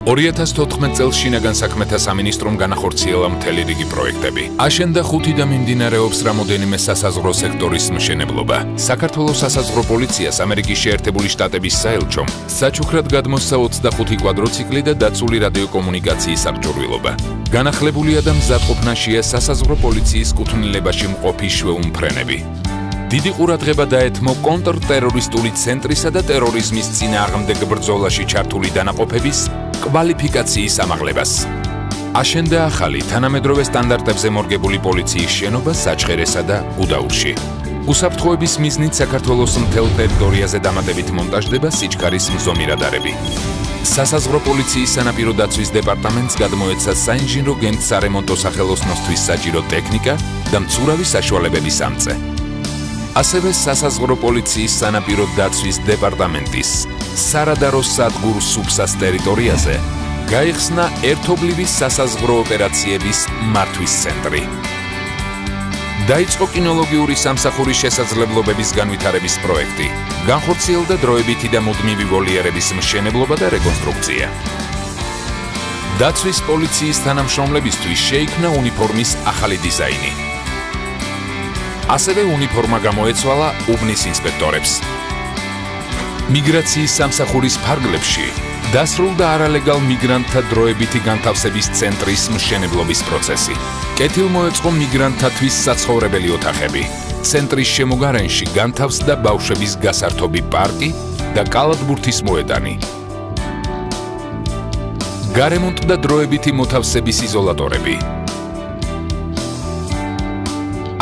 2014 წელს შინაგან საქმეთა სამინისტრომ განახორციელა მთელი რიგი პროექტები. აშენდა 5 და მიმდინარეობს რამოდენიმე სასაზღვრო სექტორის მშენებლობა. საქართველოს სასაზღვრო პოლიციას ამერიკის შეერთებული შტატების საელჩომ საჩუქრად გადმოსცა 25 კვადროციკლი და დაცული რადიოკომუნიკაციის აღჭურვილობა. განახლებულია და მზადყოფნაშია სასაზღვრო პოლიციის კუთვნილებაში მყოფი შვეუმფრენები. დიდი ყურადღება დაეთმო კონტრტერორისტული ცენტრისა და ტერორიზმის წინააღმდეგ ბრძოლაში ჩართული დანაყოფების კვალიფიკაციის ამაღლებას. აშენდა ახალი თანამედროვე სტანდარტებზე მორგებული პოლიციის შენობა საჩხერესა და გუდაურში. უსაფრთხოების მიზნით საქართველოს მთელ ტერიტორიაზე დამატებით მონტაჟდება სიჩქარის მზომი რადარები. სასაზღვრო პოლიციის სანაპირო დაცვის დეპარტამენტს გადმოეცა საინჟინრო გემთსარემონტო სახელოსნოსთვის საჭირო ტექნიკა და მცურავი საშუალებების ამწე. ასევე სასაზღვრო პოლიციის სანაპირო დაცვის დეპარტამენტის სარადარო სადგურ სუფსას ტერიტორიაზე გაიხსნა ერთობლივი სასაზღვრო ოპერაციების მართვის ცენტრი. დაიწყო კინოლოგიური სამსახურის შესაძლებლობების განვითარების პროექტი. განხორციელდა დროებითი და მუდმივი ვოლიერების მშენებლობა და რეკონსტრუქცია. დაცვის პოლიციის თანამშრომლებისთვის შეიქმნა უნიფორმის ახალი დიზაინი. ასევე უნიფორმა გამოეცვალა უბნის ინსპექტორებს. მიგრაციის სამსახურის ფარგლებში დასრულდა არალეგალ მიგრანტთა დროებითი განთავსების ცენტრის მშენებლობის პროცესი. კეთილ მოეწყო მიგრანტთათვის საცხოვრებელი ოთახები. ცენტრის შემოგარენში განთავსდა ბავშვების გასართობი პარკი და კალათბურთის მოედანი. გარემონტდა დროებითი მოთავსების იზოლატორები.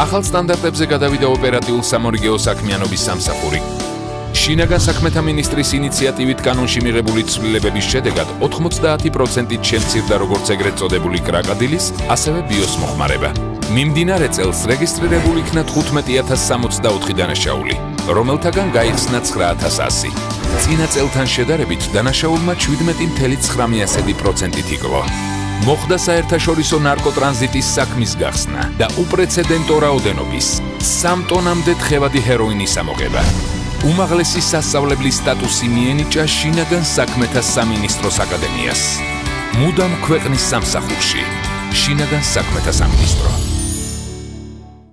ახალ სტანდარტებზე გადავიდა ოპერატიულ სამორიგეო საქმიანობის სამსახური. შინაგან საქმეთა მინისტრის ინიციატივით კანონში მიღებული ცვლილებების შედეგად 90%-ით შემცირდა როგორც ეგრეთ წოდებული კრაკადილის, ასევე ბიოს მოხმარება. მიმდინარე წელს რეგისტრირებული იქნა 15064 დანაშაული, რომელთაგან გაიხსნა 9100. წინა წელთან შედარებით დანაშაულმა 17.9%-ით იკლო. მოხდა საერთაშორისო ნარკოტრანზიტის საქმის გახსნა და უპრეცედენტო რაოდენობის 3 ტონამდე თხევადი ჰეროინის ამოღება. უმაღლესი სასწავლებლის სტატუსი მიენიჭა შინაგან საქმეთა სამინისტროს აკადემიას. მუდამ ქვეყნის სამსახურში შინაგან საქმეთა სამინისტრო.